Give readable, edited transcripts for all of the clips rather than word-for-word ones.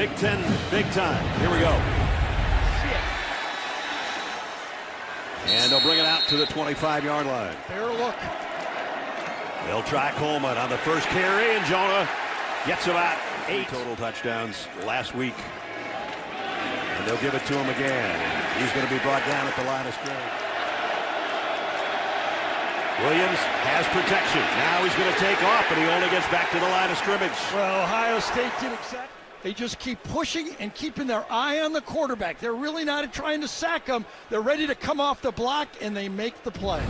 Big Ten, big time. Here we go. And they'll bring it out to the 25-yard line. Fair look. They'll try Coleman on the first carry, and Jonah gets about 8 total touchdowns last week. And they'll give it to him again. He's going to be brought down at the line of scrimmage. Williams has protection. Now he's going to take off, but he only gets back to the line of scrimmage. Well, Ohio State did exactly. They just keep pushing and keeping their eye on the quarterback. They're really not trying to sack him. They're ready to come off the block, and they make the play.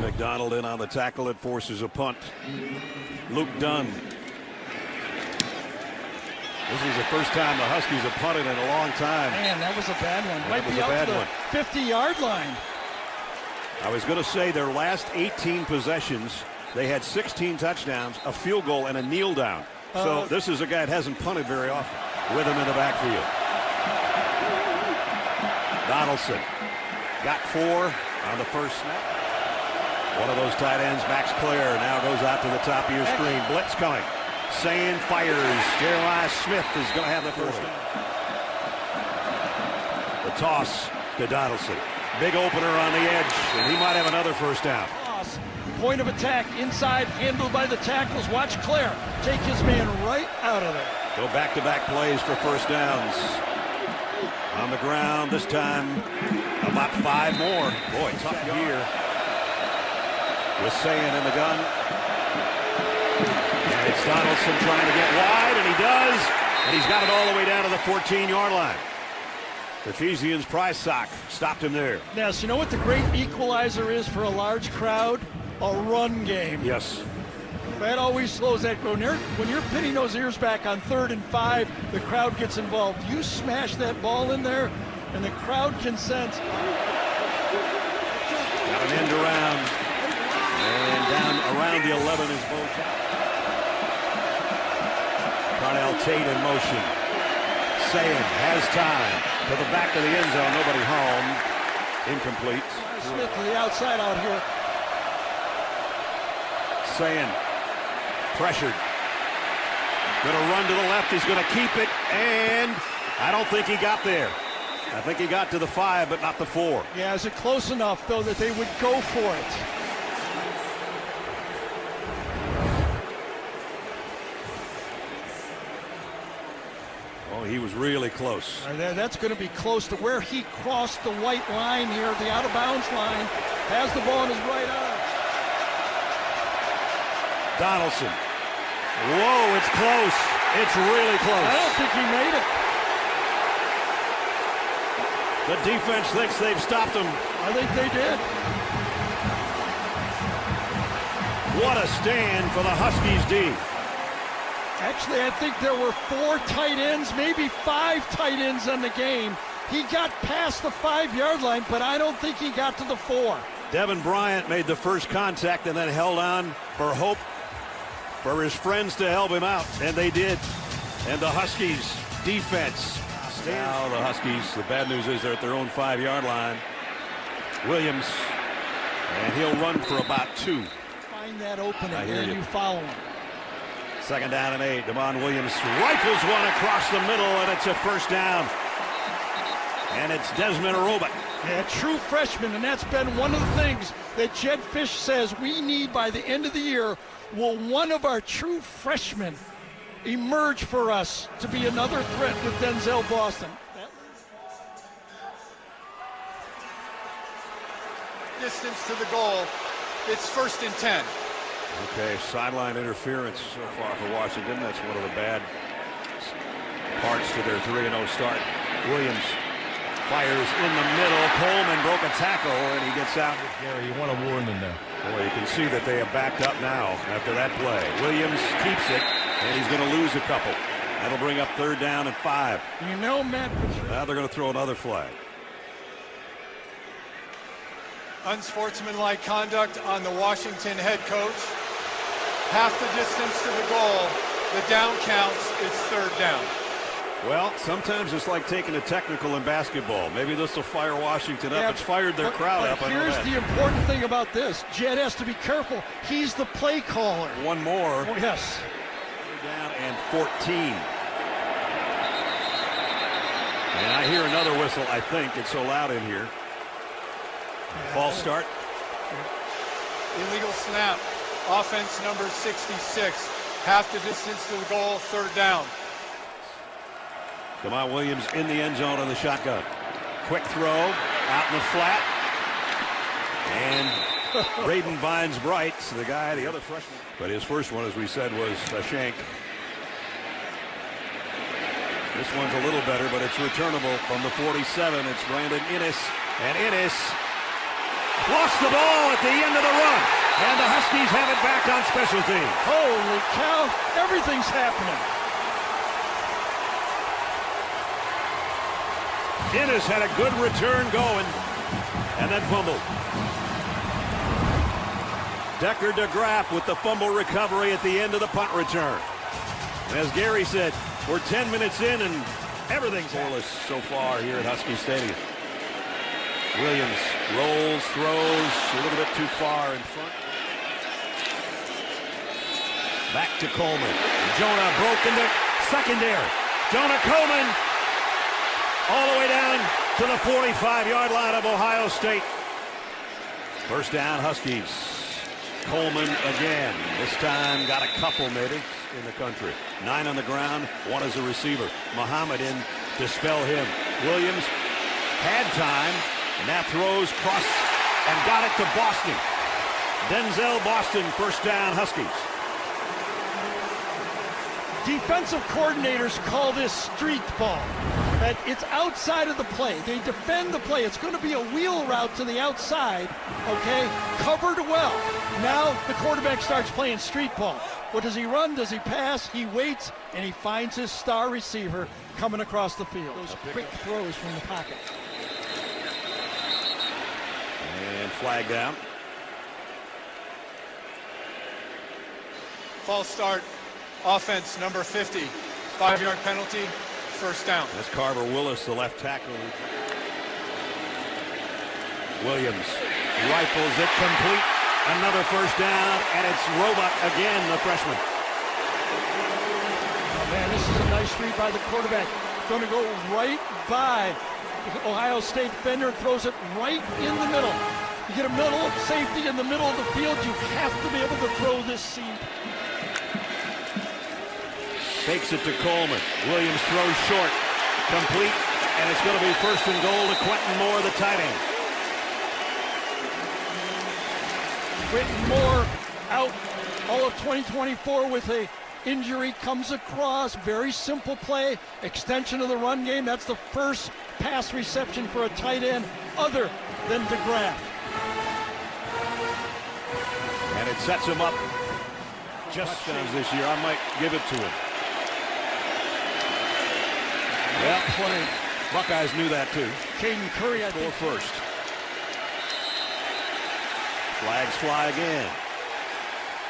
McDonald in on the tackle. It forces a punt. Luke Dunn. This is the first time the Huskies have punted in a long time. Man, that was a bad one. Might be out to the 50-yard line. I was going to say their last 18 possessions, they had 16 touchdowns, a field goal, and a kneel down. So this is a guy that hasn't punted very often with him in the backfield. Donaldson got 4 on the first snap. One of those tight ends, Max Clare, now goes out to the top of your screen. Blitz coming. Sayin fires. Jeremiah Smith is going to have the first down. The toss to Donaldson. Big opener on the edge, and he might have another first down. Point of attack inside, handled by the tackles. Watch Clare take his man right out of there. Go back-to-back plays for first downs. On the ground this time, about 5 more. Boy, tough year. With Sayin in the gun. And it's Donaldson trying to get wide, and he does. And he's got it all the way down to the 14-yard line. Ephesians Price Sock stopped him there. Now, so you know what the great equalizer is for a large crowd? A run game. Yes. That always slows that. When you're pinning those ears back on 3rd and 5, the crowd gets involved. You smash that ball in there, and the crowd can sense. Got an end around. And down around the 11 is Bo. Carnell Tate in motion. Sayin has time. To the back of the end zone. Nobody home. Incomplete. Smith to the outside out here. Sayin pressured. Going to run to the left. He's going to keep it. And I don't think he got there. I think he got to the 5, but not the 4. Yeah, is it close enough, though, that they would go for it? Oh, he was really close. That's going to be close to where he crossed the white line here, the out-of-bounds line. Has the ball in his right arm. Donaldson. Whoa, it's close. It's really close. I don't think he made it. The defense thinks they've stopped him. I think they did. What a stand for the Huskies D. Actually, I think there were 4 tight ends, maybe 5 tight ends in the game. He got past the 5-yard line, but I don't think he got to the 4. Devin Bryant made the first contact and then held on for hope for his friends to help him out, and they did. And the Huskies defense. Now the Huskies, the bad news is they're at their own 5-yard line. Williams, and he'll run for about 2. Find that opening, and you follow him. 2nd down and 8. Damon Williams rifles one across the middle, and it's a first down. And it's Desmond Aroba. Yeah, true freshman, and that's been one of the things that Jed Fish says we need by the end of the year. Will one of our true freshmen emerge for us to be another threat with Denzel Boston? Distance to the goal. It's 1st and 10. Okay, sideline interference so far for Washington. That's one of the bad parts to their 3-0 start. Williams fires in the middle. Coleman broke a tackle, and he gets out. Gary, you want to warn them there. Boy, you can see that they have backed up now after that play. Williams keeps it, and he's going to lose a couple. That'll bring up 3rd down and 5. You know, Matt. Now they're going to throw another flag. Unsportsmanlike conduct on the Washington head coach. Half the distance to the goal. The down counts. It's 3rd down. Well, sometimes it's like taking a technical in basketball. Maybe this will fire Washington up. Yeah, it's fired their crowd up. Here's the important thing about this. Jed has to be careful. He's the play caller. One more. Oh, yes. Down and 14. And I hear another whistle, I think. It's so loud in here. False start. Illegal snap. Offense number 66. Half the distance to the goal, third down. Jamal Williams in the end zone on the shotgun. Quick throw out in the flat. And Braden Vines Bright, the guy, the other freshman. But his first one, as we said, was a shank. This one's a little better, but it's returnable from the 47. It's Brandon Innes. And Innes lost the ball at the end of the run. And the Huskies have it back on special teams. Holy cow, everything's happening. Innes had a good return going and then fumbled. Decker DeGraff with the fumble recovery at the end of the punt return. And as Gary said, we're 10 minutes in and everything's scoreless so far here at Husky Stadium. Williams rolls, throws a little bit too far in front. Back to Coleman. Jonah broke into secondary. Jonah Coleman all the way down to the 45-yard line of Ohio State. First down, Huskies. Coleman again. This time got a couple maybe in the country. 9 on the ground, 1 as a receiver. Muhammad in to spell him. Williams had time, and that throws cross and got it to Boston. Denzel Boston, first down, Huskies. Defensive coordinators call this street ball. That it's outside of the play. They defend the play. It's going to be a wheel route to the outside, okay? Covered well. Now the quarterback starts playing street ball. What does he run? Does he pass? He waits, and he finds his star receiver coming across the field. Those quick throws from the pocket. And flag down. False start. Offense number 50. 5-yard penalty. First down. That's Carver Willis, the left tackle. Williams rifles it complete. Another first down, and it's Roebuck again, the freshman. Oh man, this is a nice read by the quarterback. Going to go right by the Ohio State defender and throws it right in the middle. You get a middle safety in the middle of the field, you have to be able to throw this seam. Fakes it to Coleman. Williams throws short. Complete. And it's going to be first and goal to Quentin Moore, the tight end. Quentin Moore out all of 2024 with a injury. Comes across. Very simple play. Extension of the run game. That's the first pass reception for a tight end other than DeGraff. And it sets him up just touchdowns this year. I might give it to him. Yeah, plenty. Buckeyes knew that too. Caden Curry, I think. Score first. Flags fly again.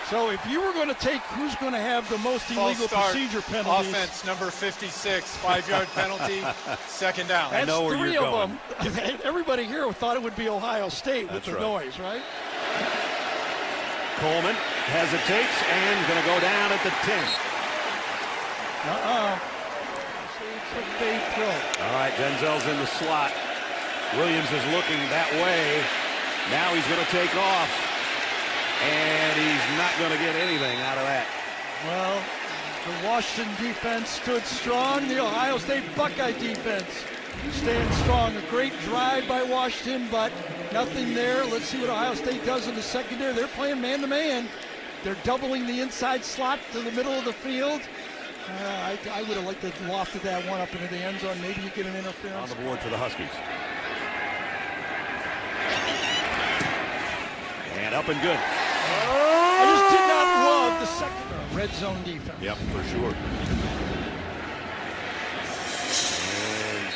So if you were going to take who's going to have the most illegal procedure penalties. Offense number 56, 5-yard penalty, second down. That's I know where three you're of going. them. Everybody here thought it would be Ohio State with That's the right. noise, right? Coleman hesitates and going to go down at the 10. Quick fade throw. All right, Denzel's in the slot. Williams is looking that way. Now he's going to take off. And he's not going to get anything out of that. Well, the Washington defense stood strong. The Ohio State Buckeye defense stands strong. A great drive by Washington, but nothing there. Let's see what Ohio State does in the secondary. They're playing man-to-man. They're doubling the inside slot to the middle of the field. I would have liked to have lofted that one up into the end zone. Maybe you get an interference. On the board for the Huskies. And up and good. I just did not love the second red zone defense. Yep, for sure. And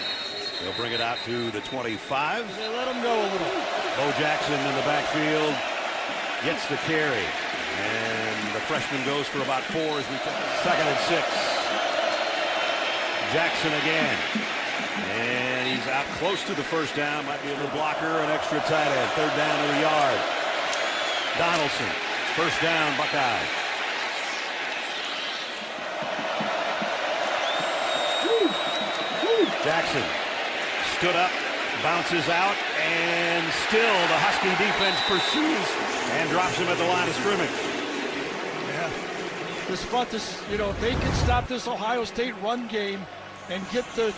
they'll bring it out to the 25. They let him go a little. Bo Jackson in the backfield gets the carry. And the freshman goes for about 4 as we come. Second and 6. Jackson again. And he's out close to the first down. Might be a little blocker, an extra tight end. Third down to the yard. Donaldson. First down, Buckeye. Jackson stood up, bounces out, and still the Husky defense pursues and drops him at the line of scrimmage. Yeah. This front, if they can stop this Ohio State run game and get the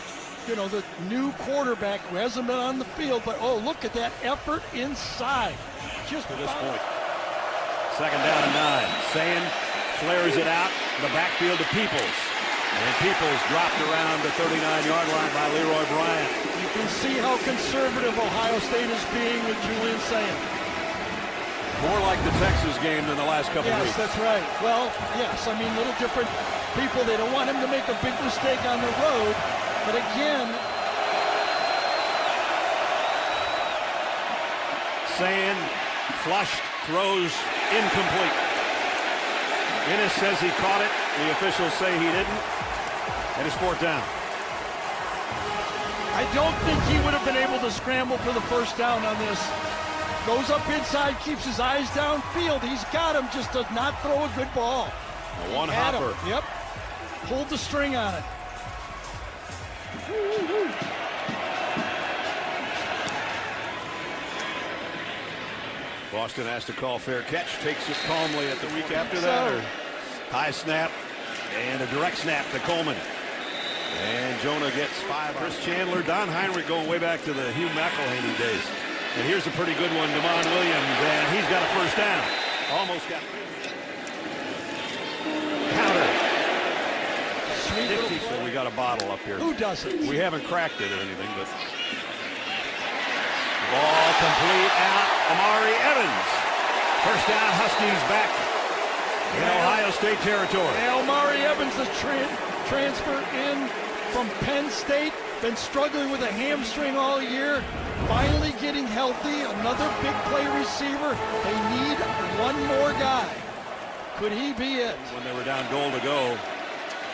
new quarterback who hasn't been on the field, but look at that effort inside. Just to this point. Second down and 9. Sayin flares it out in the backfield to Peoples. And Peoples dropped around the 39-yard line by Leroy Bryant. You can see how conservative Ohio State is being with Julian Sayin. More like the Texas game than the last couple of weeks. Yes, that's right. Well, yes, I mean, little different people. They don't want him to make a big mistake on the road. But again, Sayin flushed, throws incomplete. Innes says he caught it. The officials say he didn't. And it's 4th down. I don't think he would have been able to scramble for the first down on this. Goes up inside, keeps his eyes downfield. He's got him, just does not throw a good ball. A one-hopper. Yep. Pulled the string on it. Boston has to call fair catch. Takes it calmly at the week after that. High snap and a direct snap to Coleman. And Jonah gets 5. Chris Chandler, Don Heinrich going way back to the Hugh McElhaney days. And here's a pretty good one, Damon Williams, and he's got a first down. Almost got counter. Sweet. So we got a bottle up here. Who doesn't? We haven't cracked it or anything, but ball complete out. Amari Evans. First down, Huskies back in Ohio State territory. Yeah, Amari Evans, the transfer in from Penn State, been struggling with a hamstring all year, finally getting healthy. Another big play receiver. They need one more guy. Could he be it? When they were down goal to go,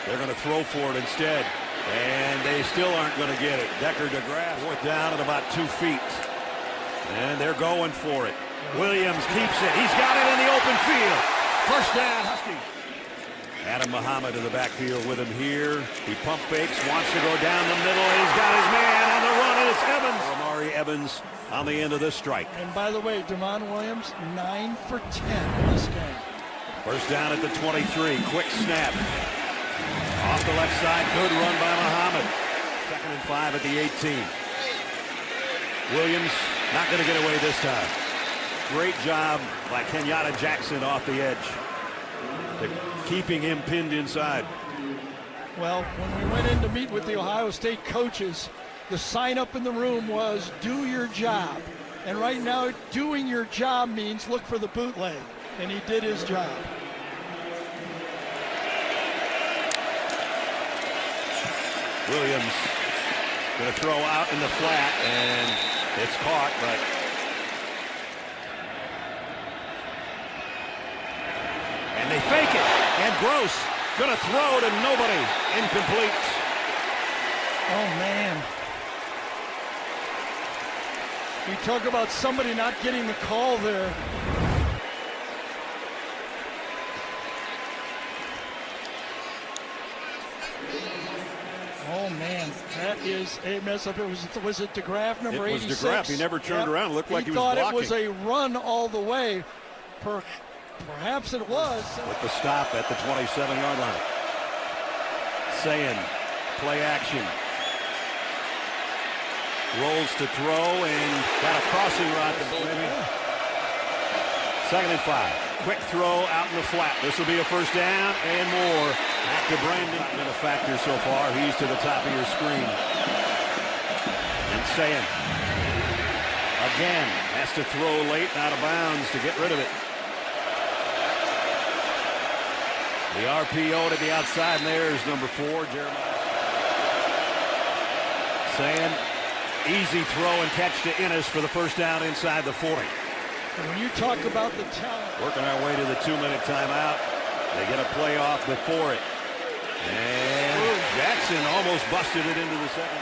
they're going to throw for it instead, and they still aren't going to get it. Decker DeGraff 4th down at about 2 feet, and they're going for it. Williams keeps it. He's got it in the open field. First down, Huskies. Adam Muhammad in the backfield with him here. He pump fakes, wants to go down the middle, and he's got his man on the run, and it's Evans. Amari Evans on the end of this strike. And by the way, Damon Williams, 9 for 10 in this game. First down at the 23. Quick snap. Off the left side, good run by Muhammad. 2nd and 5 at the 18. Williams not going to get away this time. Great job by Kenyatta Jackson off the edge, keeping him pinned inside. Well, when we went in to meet with the Ohio State coaches, the sign up in the room was do your job. And right now, doing your job means look for the bootleg. And he did his job. Williams going to throw out in the flat, and it's caught, but and they fake it, and Gross going to throw to nobody, incomplete. Oh man, we talk about somebody not getting the call there. Oh man, that is a mess up. Was it DeGraff, number 86? It was DeGraff. He never turned around. It looked like he was blocking. blocking. He thought it was a run all the way. Perhaps it was. With the stop at the 27-yard line. Sayin, play action. Rolls to throw and got a crossing route to maybe. 2nd and 5. Quick throw out in the flat. This will be a first down and more. Back to Brandon. Not been a factor so far. He's to the top of your screen. And Sayin again has to throw late and out of bounds to get rid of it. The RPO to the outside, and there's number 4, Jeremiah. Sayin, easy throw and catch to Innes for the first down inside the 40. And when you talk about the talent. Working our way to the 2-minute timeout. They get a play off before it. And Jackson almost busted it into the second.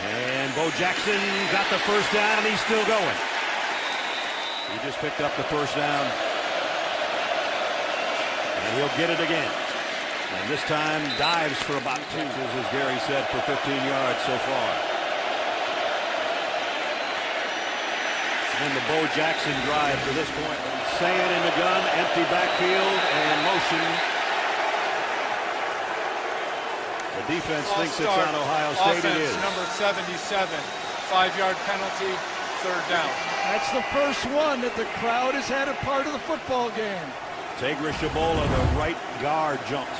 And Bo Jackson got the first down, and he's still going. He just picked up the first down. And he'll get it again. And this time dives for about 2, as Gary said, for 15 yards so far. And the Bo Jackson drive to this point. Sayin in the gun, empty backfield, and motion. The defense thinks it's on Ohio State. Offense, it is. number 77, 5-yard penalty, 3rd down. That's the first one that the crowd has had a part of the football game. Tegra Shabola, the right guard, jumped.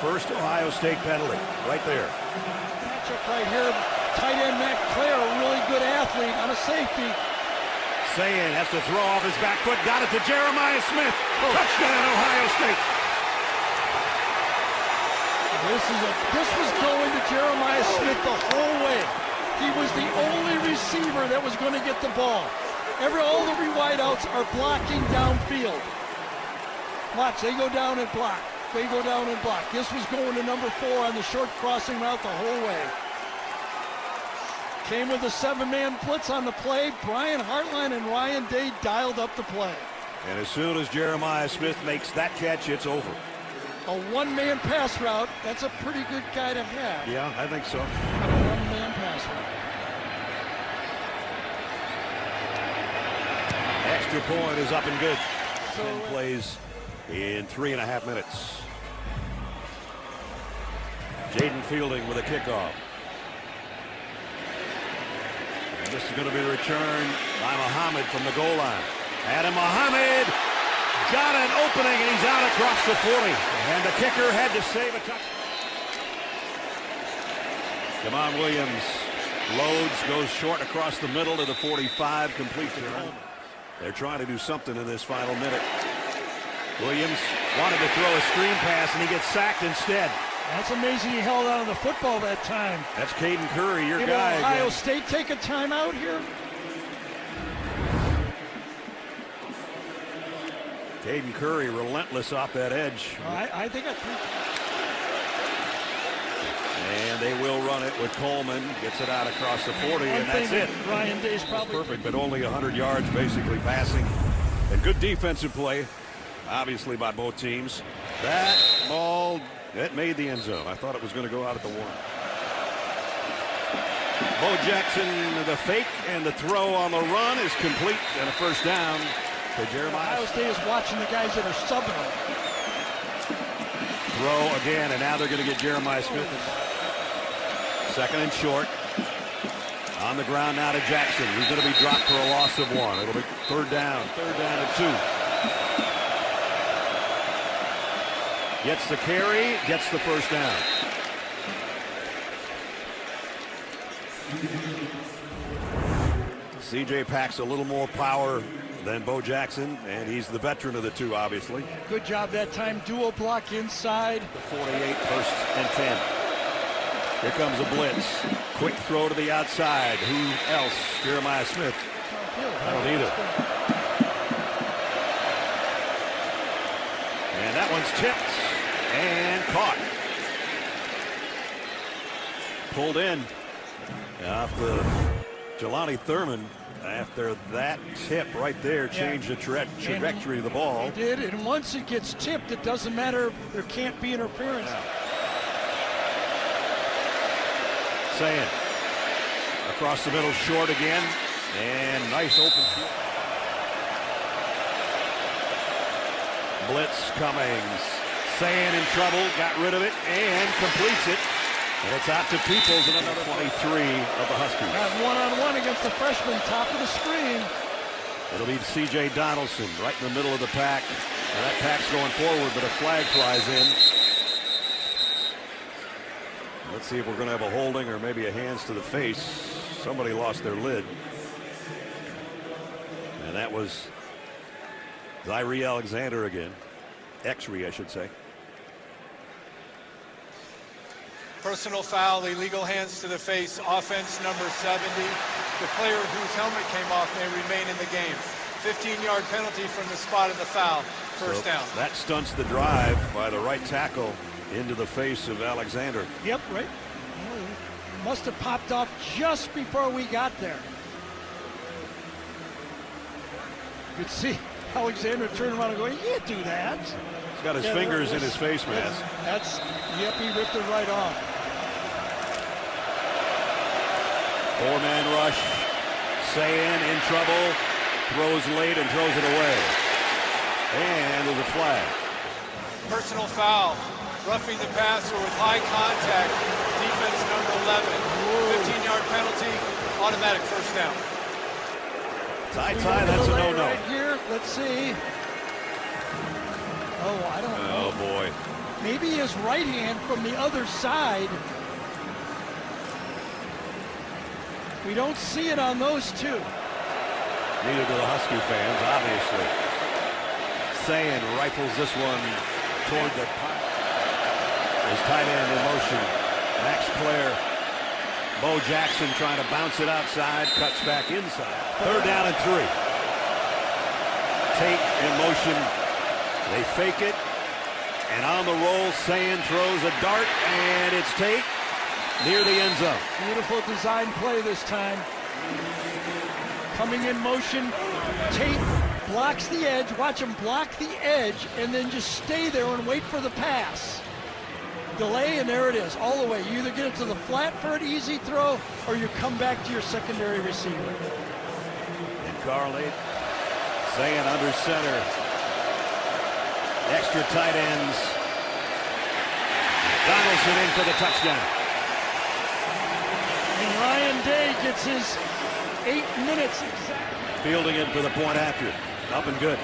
First Ohio State penalty, right there. Matchup right here. Tight end Matt Clare, a really good athlete on a safety. Sayin has to throw off his back foot. Got it to Jeremiah Smith. Touchdown, Ohio State. This was going to Jeremiah Smith the whole way. He was the only receiver that was going to get the ball. All the wideouts are blocking downfield. Watch, they go down and block. They go down and block. This was going to number 4 on the short crossing route the whole way. Came with a 7-man blitz on the play. Brian Hartline and Ryan Day dialed up the play. And as soon as Jeremiah Smith makes that catch, it's over. A 1-man pass route, that's a pretty good guy to have. Yeah, I think so. A 1-man pass route. Extra point is up and good. So 10 plays in 3.5 minutes. Jaden Fielding with a kickoff. And this is going to be returned by Muhammad from the goal line. Adam Muhammad got an opening, and he's out across the 40. And the kicker had to save a touch. Damon Williams loads, goes short across the middle to the 45, complete to home. They're trying to do something in this final minute. Williams wanted to throw a screen pass, and he gets sacked instead. That's amazing he held on to the football that time. That's Caden Curry, your Did guy. Ohio again. State take a timeout here? Caden Curry relentless off that edge. I think I think. And they will run it with Coleman. Gets it out across the 40, and that's it. Ryan Day's probably Perfect, but only 100 yards basically passing. And good defensive play, obviously, by both teams. That ball, that made the end zone. I thought it was going to go out at the 1. Bo Jackson, the fake and the throw on the run is complete, and a first down to Jeremiah. Ohio State is watching the guys that are subbing them. Throw again, and now they're going to get Jeremiah Smith. 2nd and short. On the ground now to Jackson. He's going to be dropped for a loss of 1. It'll be 3rd down and 2. Gets the carry, gets the first down. CJ packs a little more power than Bo Jackson, and he's the veteran of the two, obviously. Good job that time. Dual block inside. The 48, 1st and 10. Here comes a blitz. Quick throw to the outside. Who else? Jeremiah Smith. I don't either. And that one's tipped and caught. Pulled in off the Jelani Thurman. After that tip right there, changed the trajectory of the ball. It did, and once it gets tipped, it doesn't matter. There can't be interference. Sayin across the middle, short again, and nice open field. Blitz coming. Sayin in trouble, got rid of it, and completes it. And it's out to Peoples and another 23 of the Huskies. Got one-on-one against the freshman, top of the screen. It'll be C.J. Donaldson right in the middle of the pack. And that pack's going forward, but a flag flies in. Let's see if we're going to have a holding or maybe a hands to the face. Somebody lost their lid. And that was Zaire Alexander again. X-ray, I should say. Personal foul, illegal hands to the face, offense number 70. The player whose helmet came off may remain in the game. 15-yard penalty from the spot of the foul. First down. That stunts the drive by the right tackle into the face of Alexander. Yep, right. Must have popped off just before we got there. You could see Alexander turned around and go, you can't do that. He's got his fingers in his face mask. Yep, he ripped it right off. Four-man rush. Sayin in trouble. Throws late and throws it away. And there's a flag. Personal foul. Roughing the passer with high contact. Defense number 11. 15-yard penalty. Automatic first down. Tie, that's a no-no. Right here, let's see. Oh, I don't know. Oh, boy. Maybe his right hand from the other side. We don't see it on those two. Neither do the Husky fans, obviously. Sayin rifles this one toward the pile. His tight end in motion. Max Clare. Bo Jackson trying to bounce it outside, cuts back inside. Third down and 3. Tate in motion. They fake it. And on the roll, Sayin throws a dart, and it's Tate near the end zone. Beautiful design play this time. Coming in motion, Tate blocks the edge. Watch him block the edge and then just stay there and wait for the pass. Delay, and there it is, all the way. You either get it to the flat for an easy throw or you come back to your secondary receiver. And Carly, Sayin under center. Extra tight ends. Donaldson in for the touchdown. And Ryan Day gets his 8 minutes exactly. Fielding in for the point after. Up and good.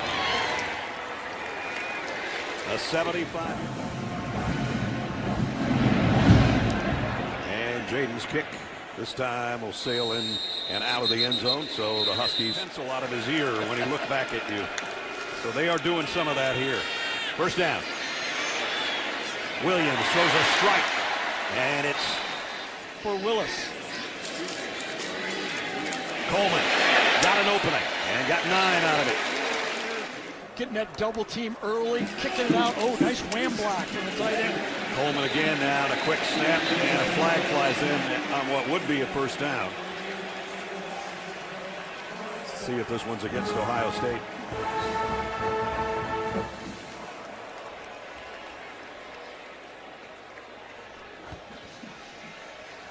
A 75. And Jaden's kick this time will sail in and out of the end zone. So the Huskies pencil out of his ear when he looked back at you. So they are doing some of that here. First down. Williams throws a strike. And it's For Willis. Coleman. Got an opening and got 9 out of it. Getting that double team early, kicking it out. Oh, nice wham block from the tight end. Coleman again now, and a quick snap, and a flag flies in on what would be a first down. Let's see if this one's against Ohio State.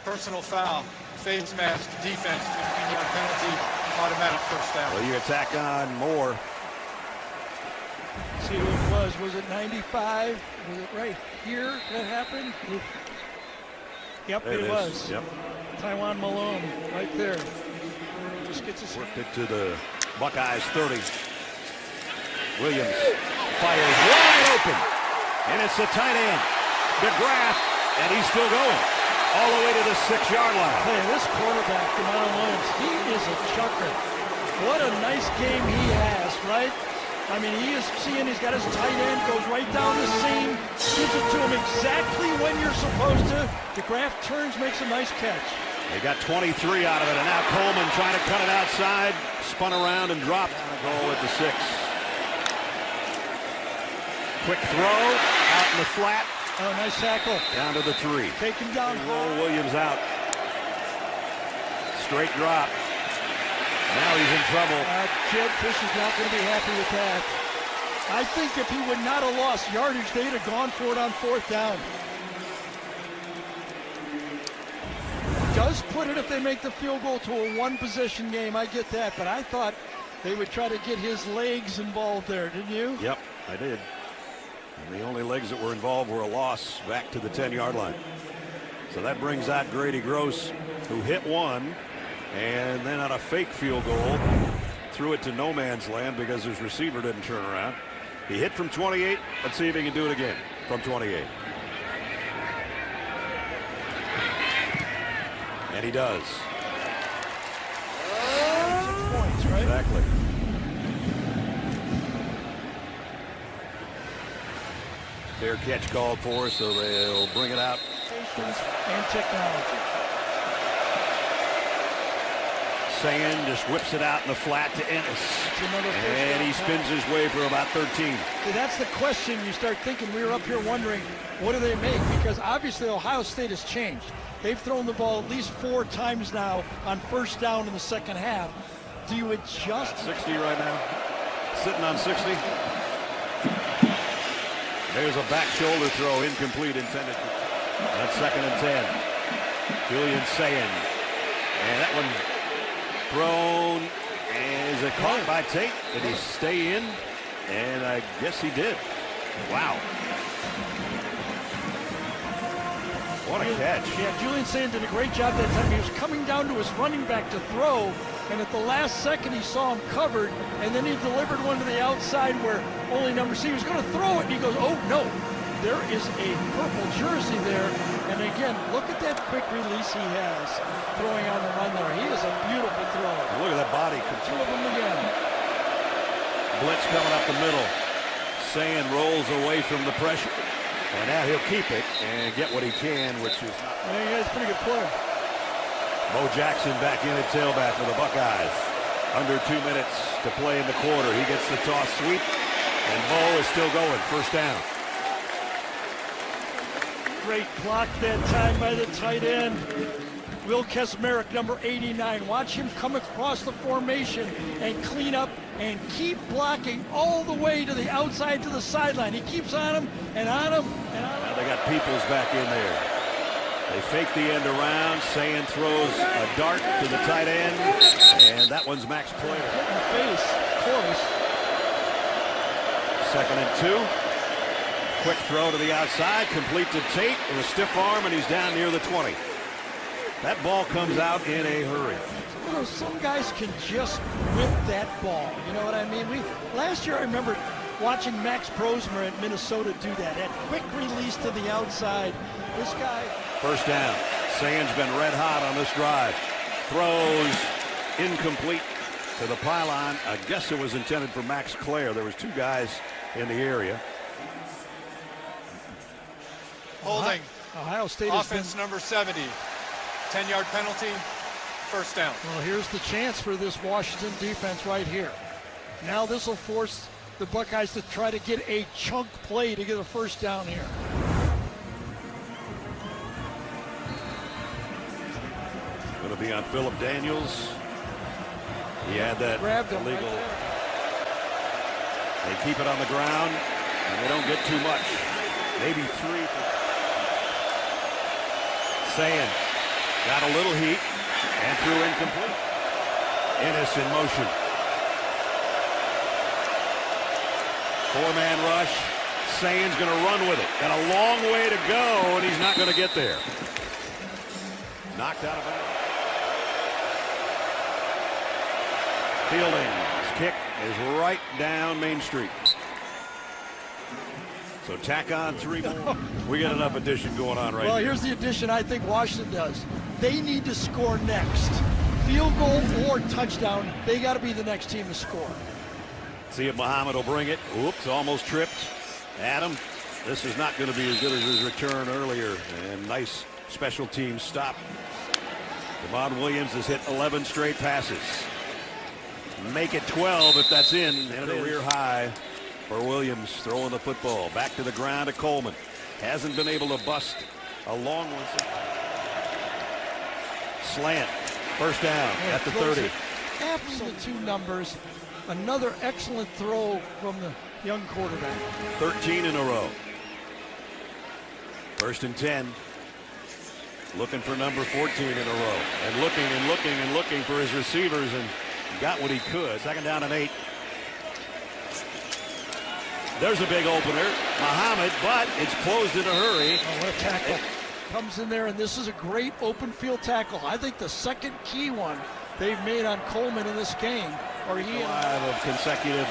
Personal foul. Face mask. Defense. 15-yard penalty. Automatic first down. Well, you attack on Moore. See who it was. Was it 95? Was it right here that happened? Yep, There it is. was. Yep. Taiwan Malone right there. Just gets his Worked it to the Buckeyes 30. Williams fires wide open. And it's the tight end, DeGraff, and he's still going. All the way to the 6-yard line. Hey, this quarterback, Demar Williams, he is a chucker. What a nice game he has, right? I mean, he is seeing he's got his tight end, goes right down the seam, gives it to him exactly when you're supposed to. DeGraff turns, makes a nice catch. They got 23 out of it, and now Coleman trying to cut it outside, spun around and dropped. Goal at the 6. Quick throw, out in the flat. Oh, nice tackle. Down to the 3. Take him down. Roll Williams out. Straight drop. Now he's in trouble. Jed Fish is not going to be happy with that. I think if he would not have lost yardage, they'd have gone for it on 4th down. Does put it if they make the field goal to a 1-possession game. I get that, but I thought they would try to get his legs involved there, didn't you? Yep, I did. And the only legs that were involved were a loss back to the 10-yard line. So that brings out Grady Gross, who hit one, and then on a fake field goal, threw it to no man's land because his receiver didn't turn around. He hit from 28. Let's see if he can do it again from 28. And he does. 6 points, right? Exactly. Fair catch called for, so they'll bring it out. And technology. Sayin just whips it out in the flat to Ennis. And he spins his way for about 13. See, that's the question you start thinking. We were up here wondering, what do they make? Because obviously Ohio State has changed. They've thrown the ball at least 4 times now on 1st down in the second half. Do you adjust? 60 right now. sitting on 60. There's a back shoulder throw, incomplete, intended for. That's 2nd and 10. Julian Sayin. And that one thrown. And is it caught by Tate? Did he stay in? And I guess he did. Wow. What a catch. Yeah, Julian Sayin did a great job that time. He was coming down to his running back to throw, and at the last second he saw him covered, and then he delivered one to the outside where only number C was going to throw it, and he goes, oh no, there is a purple jersey there. And again, look at that quick release he has throwing on the run there. He is a beautiful thrower. Look at that body Two control. of them again. Blitz coming up the middle. Sayin rolls away from the pressure. And now he'll keep it and get what he can, which is not. Yeah, he's a pretty good player. Bo Jackson back in at tailback for the Buckeyes. Under 2 minutes to play in the quarter. He gets the toss sweep, and Bo is still going. First down. Great block that time by the tight end. Will Kesmerick, number 89. Watch him come across the formation and clean up and keep blocking all the way to the outside to the sideline. He keeps on him and on him and on him. Now they got Peoples back in there. They fake the end around. Sayin throws a dart to the tight end, and that one's Max Player. Hit in the face, close. 2nd and 2. Quick throw to the outside, complete to Tate with a stiff arm, and he's down near the 20. That ball comes out in a hurry. You know, some guys can just whip that ball. You know what I mean? Last year I remember watching Max Prosmer at Minnesota do that. That quick release to the outside. This guy. First down. Sayin's been red hot on this drive. Throws incomplete to the pylon. I guess it was intended for Max Clare. There was 2 guys in the area. Holding. Ohio State has Offense been. number 70. 10-yard penalty. First down. Well, here's the chance for this Washington defense right here. Now this will force the Buckeyes to try to get a chunk play to get a first down here. Going to be on Phillip Daniels. He had that Grabbed him illegal. right They keep it on the ground, and they don't get too much. Maybe 3. Sayin got a little heat and threw incomplete. Ennis in motion. 4-man rush. Sayin's going to run with it. Got a long way to go, and he's not going to get there. Knocked out of it. Fielding's kick is right down Main Street. So tack on 3 more. We got enough addition going on right Well, here. here's the addition I think Washington does. They need to score next. Field goal or touchdown, they got to be the next team to score. See if Muhammad will bring it. Oops, almost tripped. Adam, this is not going to be as good as his return earlier. And nice special teams stop. Devon Williams has hit 11 straight passes. Make it 12 if that's in. And a career high for Williams throwing the football. Back to the ground to Coleman. Hasn't been able to bust a long one. Slant. First down at the 30. Absolute 2 numbers. Another excellent throw from the young quarterback. 13 in a row. 1st and 10. Looking for number 14 in a row. And looking and looking and looking for his receivers, and got what he could. 2nd down and 8. There's a big opener. Muhammad, but it's closed in a hurry. Oh, what a tackle. Comes in there, and this is a great open field tackle. I think the second key one they've made on Coleman in this game. Or he 5 of consecutive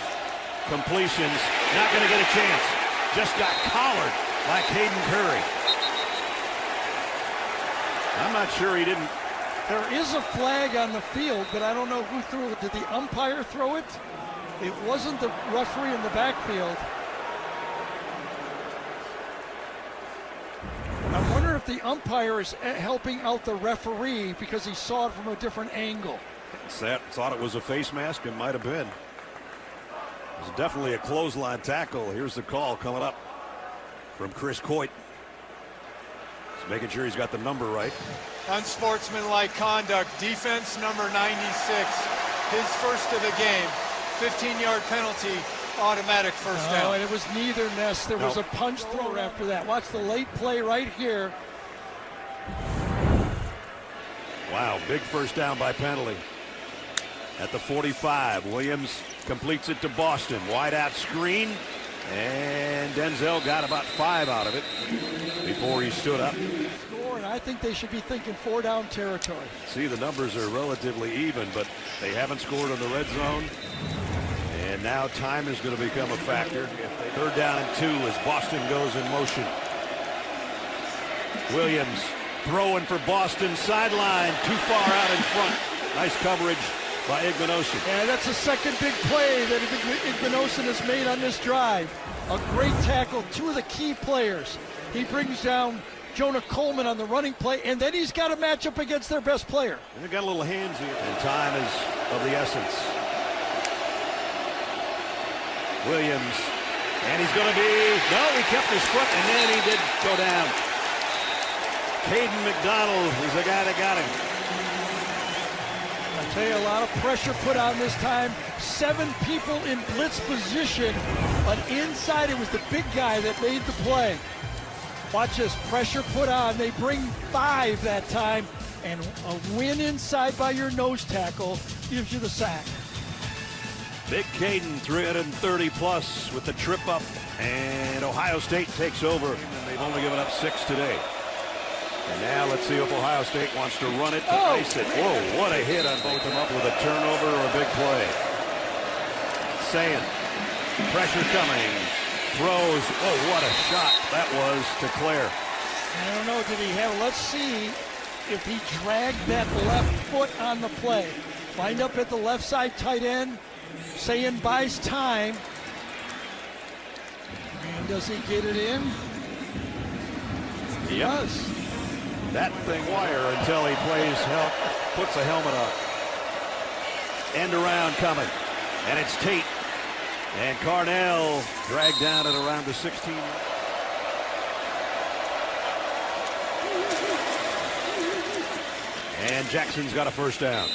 completions. Not going to get a chance. Just got collared by Caden Curry. I'm not sure he didn't. There is a flag on the field, but I don't know who threw it. Did the umpire throw it? It wasn't the referee in the backfield. I wonder if the umpire is helping out the referee because he saw it from a different angle. Thought it was a face mask and might have been. It was definitely a clothesline tackle. Here's the call coming up from Chris Coit. He's making sure he's got the number right. Unsportsmanlike conduct. Defense number 96. His first of the game. 15-yard penalty, automatic first down. And it was neither, Ness. There was a punch throw after that. Watch the late play right here. Wow, big first down by penalty. At the 45, Williams completes it to Boston. Wide out screen, and Denzel got about 5 out of it before he stood up. And I think they should be thinking 4-down territory. See, the numbers are relatively even, but they haven't scored in the red zone. And now time is going to become a factor. 3rd down and 2 as Boston goes in motion. Williams throwing for Boston, sideline, too far out in front. Nice coverage by Igbenogson. Yeah, that's the second big play that Igbenogson has made on this drive. A great tackle, 2 of the key players. He brings down Jonah Coleman on the running play, and then he's got a matchup against their best player. And they got a little hands here. And time is of the essence. Williams, and he's going to be, no, he kept his foot, and then he did go down. Caden McDonald is the guy that got him. I tell you, a lot of pressure put on this time. 7 people in blitz position, but inside it was the big guy that made the play. Watch this, pressure put on. They bring 5 that time, and a win inside by your nose tackle gives you the sack. Big Caden, 330 plus with the trip up, and Ohio State takes over. They've only given up 6 today. And now let's see if Ohio State wants to run it to ice it. Whoa, what a hit on both them up with a turnover or a big play. Sayin, pressure coming, throws. Oh, what a shot that was to Claire. I don't know, did he have, let's see if he dragged that left foot on the play. Lined up at the left side tight end. Sayin buys time. And does he get it in? He does. That thing wire until he puts a helmet on. End around coming. And it's Tate. And Carnell dragged down at around the 16. And Jackson's got a first down.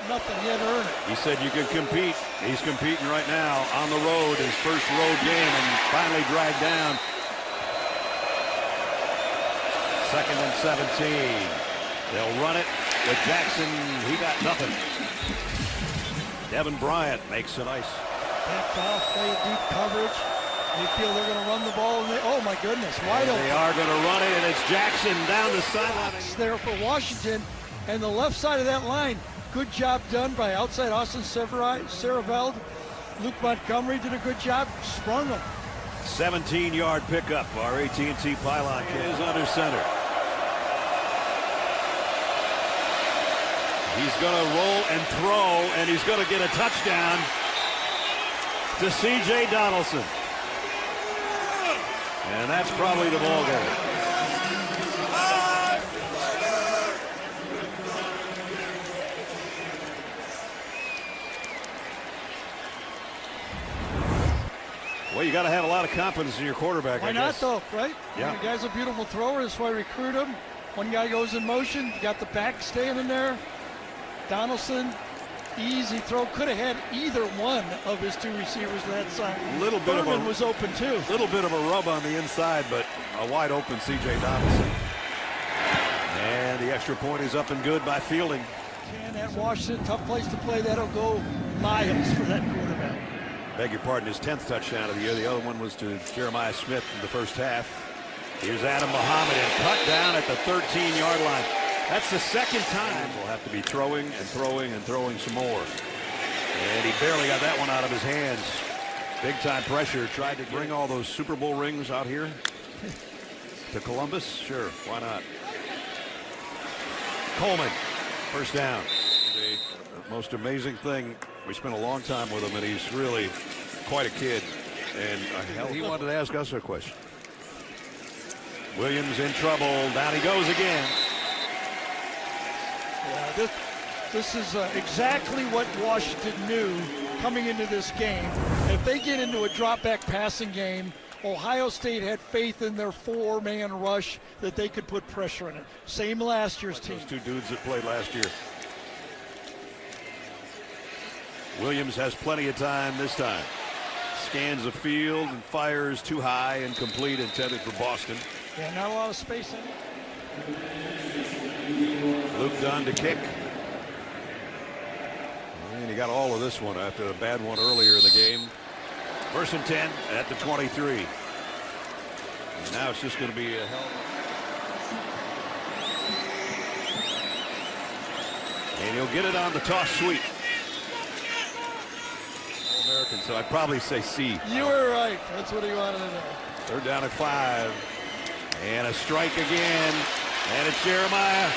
Nothing, he had to earn it. He said you can compete. He's competing right now on the road, his first road game, and finally dragged down. 2nd and 17. They'll run it with Jackson. He got nothing. Devin Bryant makes a nice. Backed off, play deep coverage. They feel they're going to run the ball, and oh my goodness, wide open. They are going to run it, and it's Jackson down the sideline. It's there for Washington, and the left side of that line. Good job done by outside Austin Seraveld. Luke Montgomery did a good job, sprung him. 17-yard pickup. Our AT&T pylon is under center. He's going to roll and throw, and he's going to get a touchdown to C.J. Donaldson. And that's probably the ball game. Well, you got to have a lot of confidence in your quarterback. Why not, though, right? Yeah. The guy's a beautiful thrower. That's why I recruit him. One guy goes in motion. You got the back staying in there. Donaldson, easy throw. Could have had either one of his 2 receivers to that side. Furman was open, too. A little bit of a rub on the inside, but a wide open C.J. Donaldson. And the extra point is up and good by Fielding. And at Washington, tough place to play. That'll go miles for that quarterback. Beg your pardon, his 10th touchdown of the year. The other one was to Jeremiah Smith in the first half. Here's Adam Muhammad and cut down at the 13-yard line. That's the second time. He'll have to be throwing and throwing and throwing some more. And he barely got that one out of his hands. Big time pressure. Tried to bring all those Super Bowl rings out here to Columbus. Sure, why not? Coleman, first down. The most amazing thing, we spent a long time with him, and he's really quite a kid. And he wanted to ask us a question. Williams in trouble. Down he goes again. Yeah, this is exactly what Washington knew coming into this game. If they get into a drop-back passing game, Ohio State had faith in their 4-man rush that they could put pressure on it. Same last year's team. Those 2 dudes that played last year. Williams has plenty of time this time. Scans the field and fires too high and complete, intended for Boston. Yeah, not a lot of space in it. Luke Dunn to kick. And he got all of this one after a bad one earlier in the game. 1st and 10 at the 23. And now it's just going to be a hell. And he'll get it on the toss sweep. American, so I'd probably say C. You were right. That's what he wanted to know. 3rd down at 5. And a strike again. And it's Jeremiah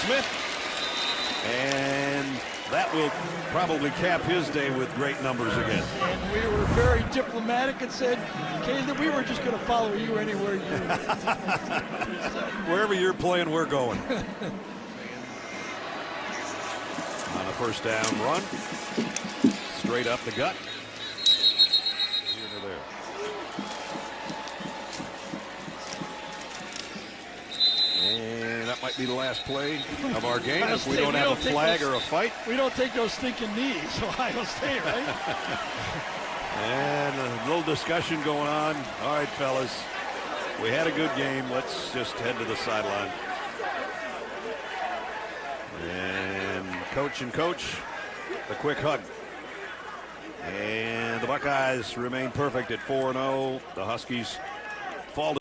Smith. And that will probably cap his day with great numbers again. And we were very diplomatic and said, "Okay, that we were just going to follow you anywhere you." Wherever you're playing, we're going. On a 1st down run, straight up the gut. Here to there. And that might be the last play of our game if we don't have a flag or a fight. We don't take those stinking knees, Ohio State, right? And a little discussion going on. All right, fellas, we had a good game. Let's just head to the sideline. And coach, the quick hug. And the Buckeyes remain perfect at 4-0. The Huskies